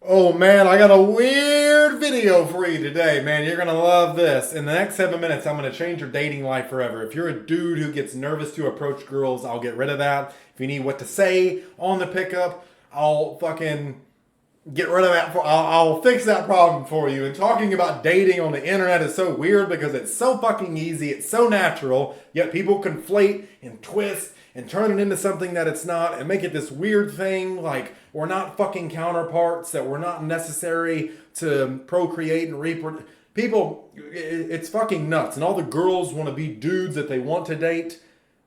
Oh man, I got a weird video for you today, man. You're gonna love this. In the next 7 minutes, I'm gonna change your dating life forever. If you're a dude who gets nervous to approach girls, I'll get rid of that. If you need what to say on the pickup, I'll fucking get rid of that. I'll fix that problem for you. And talking about dating on the internet is so weird because it's so fucking easy. It's so natural. Yet people conflate and twist and turn it into something that it's not and make it this weird thing like we're not fucking counterparts, that we're not necessary to procreate and reproduce. People, it's fucking nuts. And all the girls want to be dudes that they want to date.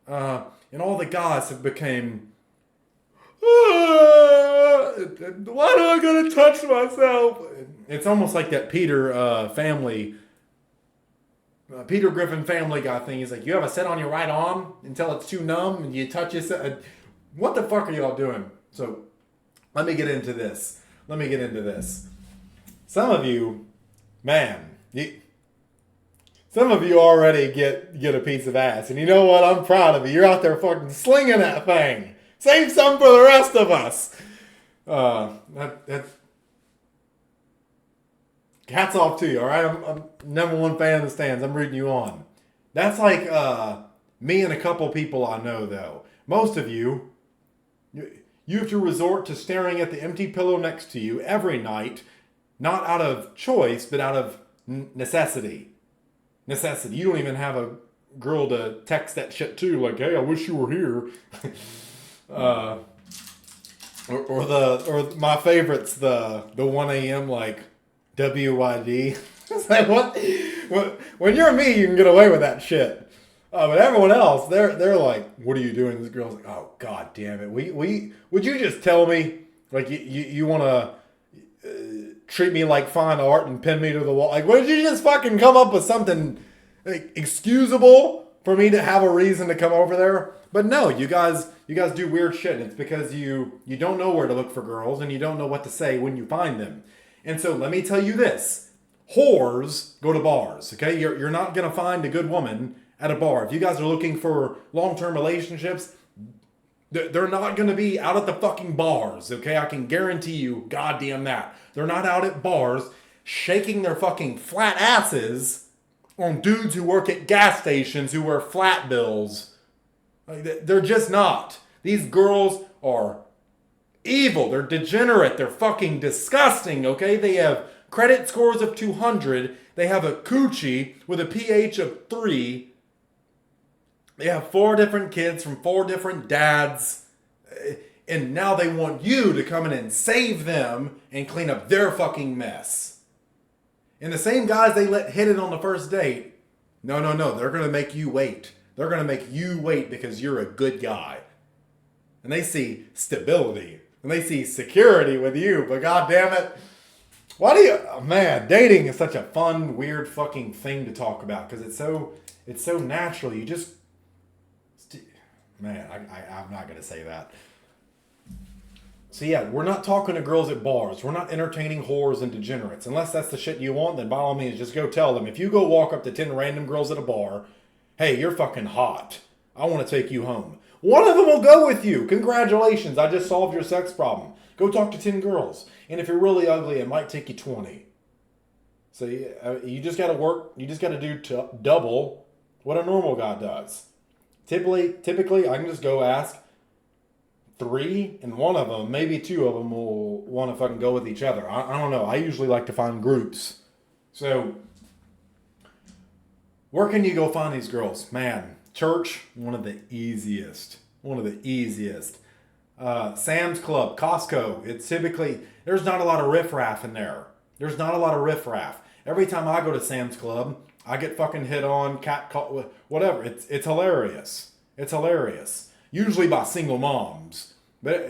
And all the guys have become, why do I gotta touch myself? It's almost like that Peter Griffin Family Guy thing. He's like, you have a set on your right arm until it's too numb and you touch it. What the fuck are y'all doing? So let me get into this. Some of you, man, some of you already get a piece of ass. And you know what? I'm proud of you. You're out there fucking slinging that thing. Save some for the rest of us. That's hats off to you, all right? I'm number one fan of the stands. I'm rooting you on. That's like me and a couple people I know, though. Most of you have to resort to staring at the empty pillow next to you every night, not out of choice, but out of necessity. Necessity. You don't even have a girl to text that shit to, like, hey, I wish you were here. Or my favorites, the 1 a.m. like WYD. It's like what? When you're me, you can get away with that shit. But everyone else, they're like, what are you doing? This girl's like, oh god damn it. Would you just tell me like you want to treat me like fine art and pin me to the wall? Like, would you just fucking come up with something like, excusable for me to have a reason to come over there? But no, you guys do weird shit. And it's because you don't know where to look for girls and you don't know what to say when you find them. And so let me tell you this. Whores go to bars, okay? You're not going to find a good woman at a bar. If you guys are looking for long-term relationships, they're not going to be out at the fucking bars, okay? I can guarantee you, goddamn that. They're not out at bars shaking their fucking flat asses on dudes who work at gas stations who wear flat bills. Like, they're just not. These girls are evil. They're degenerate. They're fucking disgusting, okay? They have credit scores of 200. They have a coochie with a pH of 3. They have 4 different kids from 4 different dads. And now they want you to come in and save them and clean up their fucking mess. And the same guys they let hit it on the first date, no. They're going to make you wait. They're going to make you wait because you're a good guy. And they see stability. And they see security with you. But god damn it. Why do you... Man, dating is such a fun, weird fucking thing to talk about. Because it's so natural. You just... Man, I'm not going to say that. So yeah, we're not talking to girls at bars. We're not entertaining whores and degenerates. Unless that's the shit you want, then by all means, just go tell them. If you go walk up to 10 random girls at a bar, hey, you're fucking hot. I want to take you home. One of them will go with you. Congratulations, I just solved your sex problem. Go talk to 10 girls. And if you're really ugly, it might take you 20. So you just got to work. You just got to do double what a normal guy does. Typically, I can just go ask 3, and one of them, maybe 2 of them will want to fucking go with each other. I don't know. I usually like to find groups. So, where can you go find these girls? Man, church, one of the easiest. Sam's Club, Costco, it's typically, there's not a lot of riffraff in there. Every time I go to Sam's Club, I get fucking hit on, catcalled, whatever. It's hilarious. Usually by single moms. But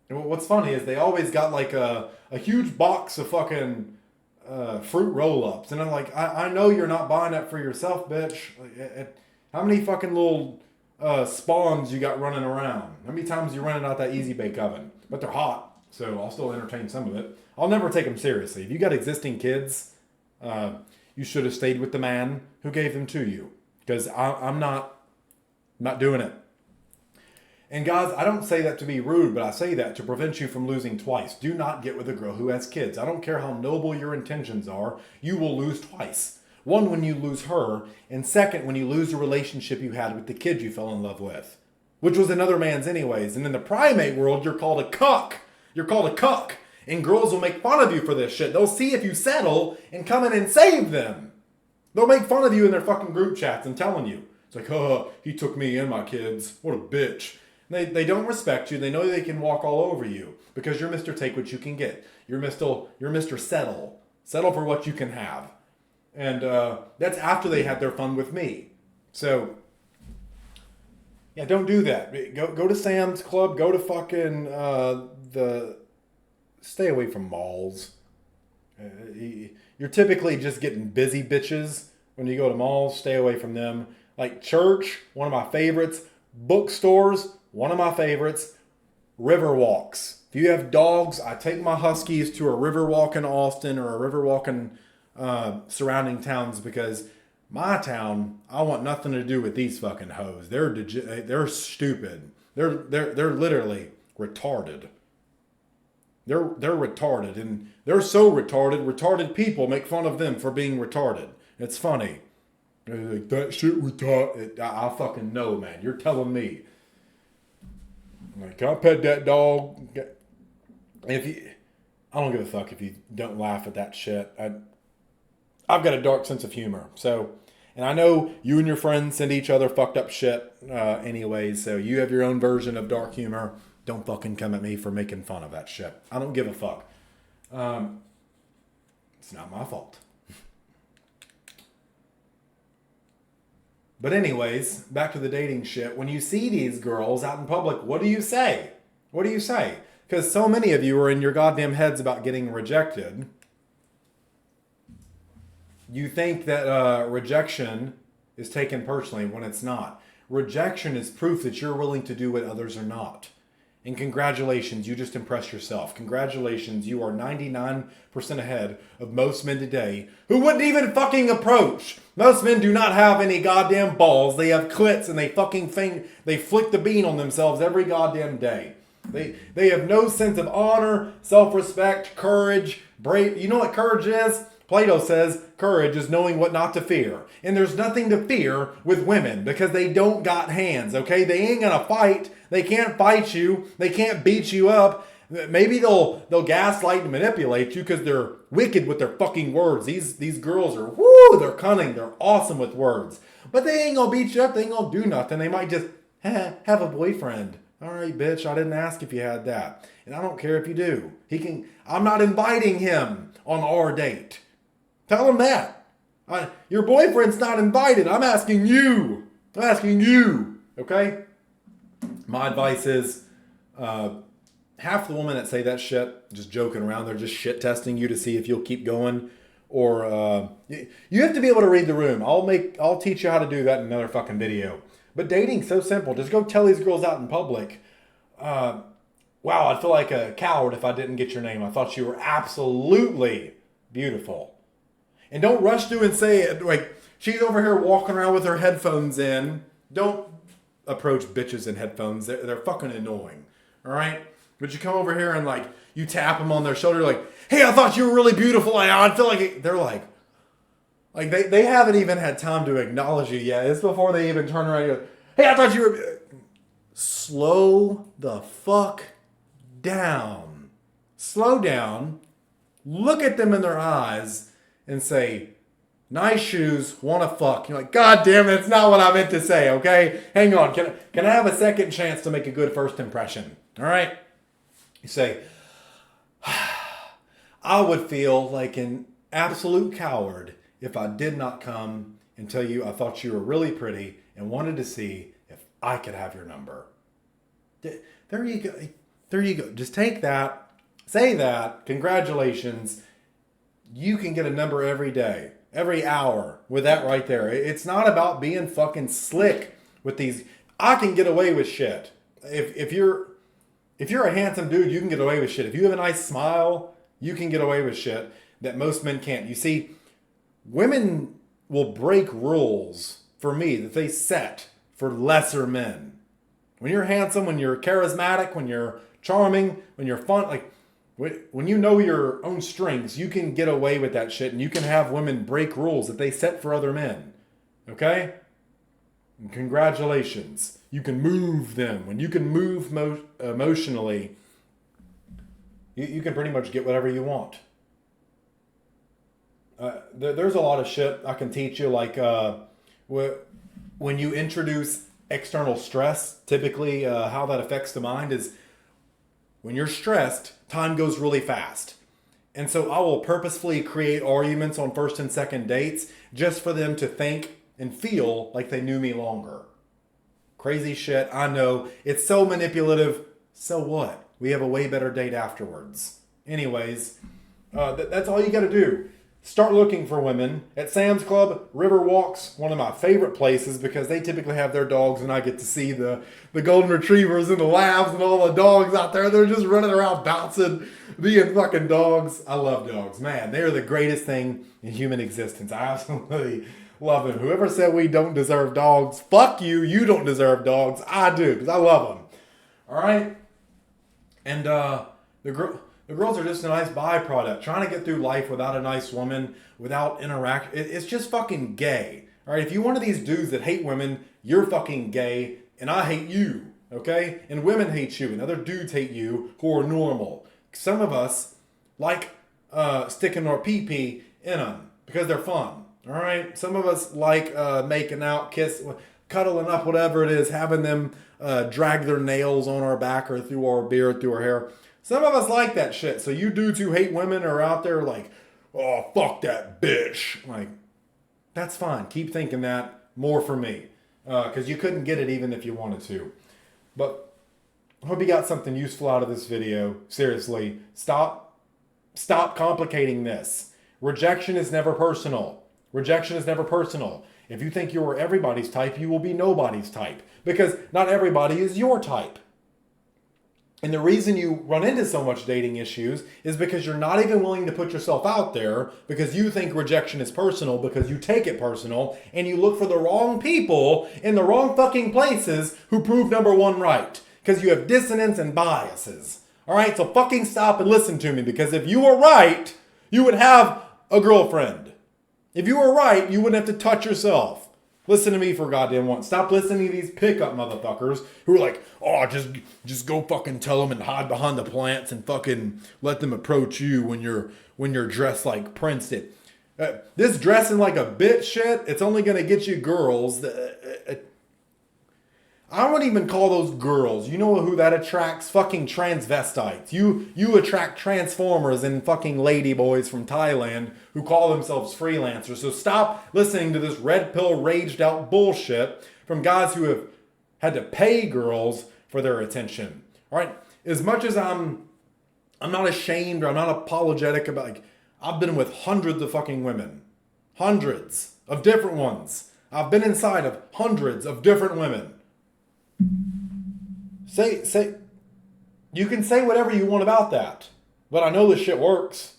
what's funny is they always got like a huge box of fucking fruit roll-ups. And I'm like, I know you're not buying that for yourself, bitch. How many fucking little spawns you got running around? How many times you running out that Easy Bake Oven? But they're hot, so I'll still entertain some of it. I'll never take them seriously. If you got existing kids... you should have stayed with the man who gave them to you. Because I'm not doing it. And guys, I don't say that to be rude, but I say that to prevent you from losing twice. Do not get with a girl who has kids. I don't care how noble your intentions are, you will lose twice. One, when you lose her, and second, when you lose the relationship you had with the kid you fell in love with, which was another man's anyways. And in the primate world, you're called a cuck. You're called a cuck. And girls will make fun of you for this shit. They'll see if you settle and come in and save them. They'll make fun of you in their fucking group chats and telling you. It's like, oh, he took me and my kids. What a bitch. They don't respect you. They know they can walk all over you because you're Mr. Take What You Can Get. You're Mr. Settle. Settle for what you can have. And that's after they had their fun with me. So, yeah, don't do that. Go to Sam's Club. Go to fucking stay away from malls. You're typically just getting busy bitches when you go to malls. Stay away from them. Like church, one of my favorites. Bookstores, one of my favorites. River walks. If you have dogs, I take my huskies to a river walk in Austin or a river walk in surrounding towns because my town, I want nothing to do with these fucking hoes. They're stupid. They're literally retarded. They're retarded, and they're so retarded people make fun of them for being retarded. It's funny. They're like, that shit retarded. I fucking know, man. You're telling me. I'm like, can I pet that dog? I don't give a fuck if you don't laugh at that shit. I've got a dark sense of humor. So, and I know you and your friends send each other fucked up shit anyways. So you have your own version of dark humor. Don't fucking come at me for making fun of that shit. I don't give a fuck. It's not my fault. But anyways, back to the dating shit. When you see these girls out in public, what do you say? What do you say? Because so many of you are in your goddamn heads about getting rejected. You think that rejection is taken personally when it's not. Rejection is proof that you're willing to do what others are not. And congratulations, you just impressed yourself. Congratulations, you are 99% ahead of most men today who wouldn't even fucking approach. Most men do not have any goddamn balls. They have clits and they flick the bean on themselves every goddamn day. They have no sense of honor, self-respect, courage, brave. You know what courage is? Plato says courage is knowing what not to fear. And there's nothing to fear with women because they don't got hands, okay? They ain't gonna fight. They can't fight you. They can't beat you up. Maybe they'll gaslight and manipulate you because they're wicked with their fucking words. These girls are, they're cunning. They're awesome with words. But they ain't gonna beat you up. They ain't gonna do nothing. They might just have a boyfriend. All right, bitch, I didn't ask if you had that. And I don't care if you do. I'm not inviting him on our date. Tell him that. Your boyfriend's not invited. I'm asking you. Okay? My advice is, half the women that say that shit, just joking around, they're just shit testing you to see if you'll keep going. Or, you have to be able to read the room. I'll teach you how to do that in another fucking video. But dating's so simple. Just go tell these girls out in public, wow, I'd feel like a coward if I didn't get your name. I thought you were absolutely beautiful. And don't rush through and say it. Like, she's over here walking around with her headphones in. Don't approach bitches in headphones. They're fucking annoying. All right? But you come over here and, like, you tap them on their shoulder like, hey, I thought you were really beautiful. I feel like they're like they haven't even had time to acknowledge you yet. It's before they even turn around and go, hey, I thought you were... Slow the fuck down. Slow down. Look at them in their eyes and say, nice shoes, wanna fuck. You're like, God damn it, that's not what I meant to say, okay? Hang on, can I have a second chance to make a good first impression? All right? You say, I would feel like an absolute coward if I did not come and tell you I thought you were really pretty and wanted to see if I could have your number. There you go. There you go. Just take that, say that, congratulations. You can get a number every day, every hour with that right there. It's not about being fucking slick with these. I can get away with shit. If you're a handsome dude, you can get away with shit. If you have a nice smile, you can get away with shit that most men can't. You see, women will break rules for me that they set for lesser men. When you're handsome, when you're charismatic, when you're charming, when you're fun, like when you know your own strengths, you can get away with that shit and you can have women break rules that they set for other men. Okay? And congratulations. You can move them. When you can move emotionally, you can pretty much get whatever you want. There's a lot of shit I can teach you, like when you introduce external stress, typically how that affects the mind is when you're stressed, time goes really fast. And so I will purposefully create arguments on first and second dates just for them to think and feel like they knew me longer. Crazy shit, I know. It's so manipulative. So what? We have a way better date afterwards. Anyways, that's all you got to do. Start looking for women. At Sam's Club, River Walk's one of my favorite places because they typically have their dogs and I get to see the golden retrievers and the labs and all the dogs out there. They're just running around bouncing, being fucking dogs. I love dogs. Man, they are the greatest thing in human existence. I absolutely love them. Whoever said we don't deserve dogs, fuck you. You don't deserve dogs. I do because I love them. All right? And the girls are just a nice byproduct. Trying to get through life without a nice woman, without interact, it's just fucking gay. All right, if you're one of these dudes that hate women, you're fucking gay, and I hate you. Okay, and women hate you, and other dudes hate you who are normal. Some of us like sticking our pee-pee in them because they're fun. All right, some of us like making out, cuddling up, whatever it is, having them drag their nails on our back or through our beard, through our hair. Some of us like that shit. So you dudes who hate women are out there like, oh, fuck that bitch. Like, that's fine. Keep thinking that. More for me. Because you couldn't get it even if you wanted to. But I hope you got something useful out of this video. Seriously. Stop complicating this. Rejection is never personal. Rejection is never personal. If you think you're everybody's type, you will be nobody's type. Because not everybody is your type. And the reason you run into so much dating issues is because you're not even willing to put yourself out there because you think rejection is personal, because you take it personal, and you look for the wrong people in the wrong fucking places who prove number one right. Because you have dissonance and biases. Alright, so fucking stop and listen to me, because if you were right, you would have a girlfriend. If you were right, you wouldn't have to touch yourself. Listen to me for goddamn once. Stop listening to these pickup motherfuckers who are like, oh, just go fucking tell them and hide behind the plants and fucking let them approach you when you're dressed like Princeton. This dressing like a bitch shit, it's only gonna get you girls. I wouldn't even call those girls. You know who that attracts? Fucking transvestites. You attract transformers and fucking ladyboys from Thailand who call themselves freelancers. So stop listening to this red pill raged out bullshit from guys who have had to pay girls for their attention. All right? As much as I'm not ashamed or I'm not apologetic about, like, I've been with hundreds of fucking women. Hundreds of different ones. I've been inside of hundreds of different women. Say, you can say whatever you want about that, but I know this shit works.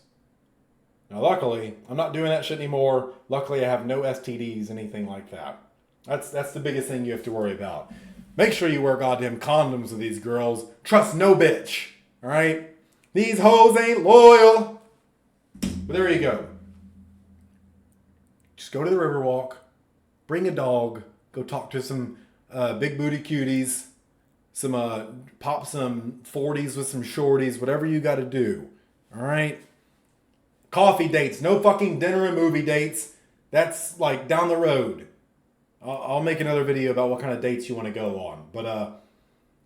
Now, luckily, I'm not doing that shit anymore. Luckily, I have no STDs, anything like that. That's the biggest thing you have to worry about. Make sure you wear goddamn condoms with these girls. Trust no bitch, all right? These hoes ain't loyal. But there you go. Just go to the Riverwalk, bring a dog, go talk to some big booty cuties, pop some 40s with some shorties, whatever you got to do. All right? Coffee dates, no fucking dinner and movie dates. That's like down the road. I'll make another video about what kind of dates you want to go on. But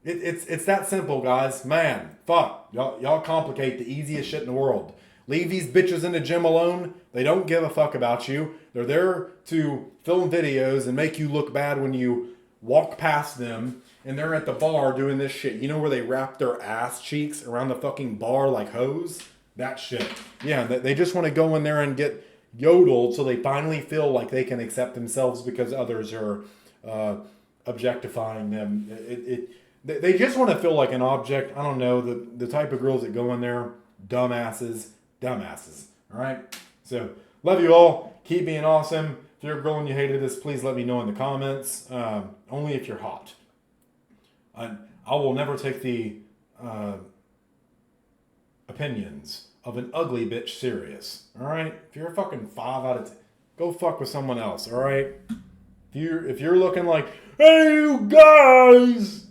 it's that simple, guys. Man, fuck. Y'all complicate the easiest shit in the world. Leave these bitches in the gym alone. They don't give a fuck about you. They're there to film videos and make you look bad when you walk past them. And they're at the bar doing this shit. You know where they wrap their ass cheeks around the fucking bar like hose? That shit. Yeah, they just want to go in there and get yodeled so they finally feel like they can accept themselves because others are objectifying them. They just want to feel like an object. I don't know, the type of girls that go in there, dumbasses. All right? So, love you all. Keep being awesome. If you're a girl and you hated this, please let me know in the comments. Only if you're hot. I will never take the opinions of an ugly bitch serious. All right, if you're a fucking 5 out of 10, go fuck with someone else. All right, if you're looking like, hey you guys,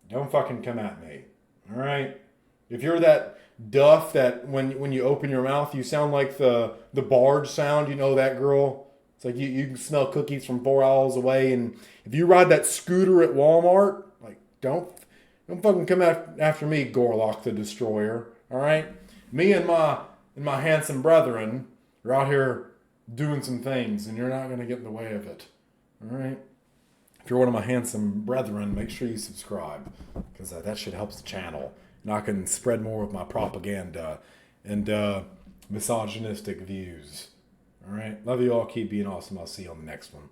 don't fucking come at me. All right, if you're that duff that when you open your mouth you sound like the barge sound, you know that girl. It's like you can smell cookies from 4 aisles away, and if you ride that scooter at Walmart, like don't fucking come after me, Gorlock the Destroyer. All right, me and my handsome brethren are out here doing some things, and you're not gonna get in the way of it. All right. If you're one of my handsome brethren, make sure you subscribe, because that shit helps the channel, and I can spread more of my propaganda and misogynistic views. All right. Love you all. Keep being awesome. I'll see you on the next one.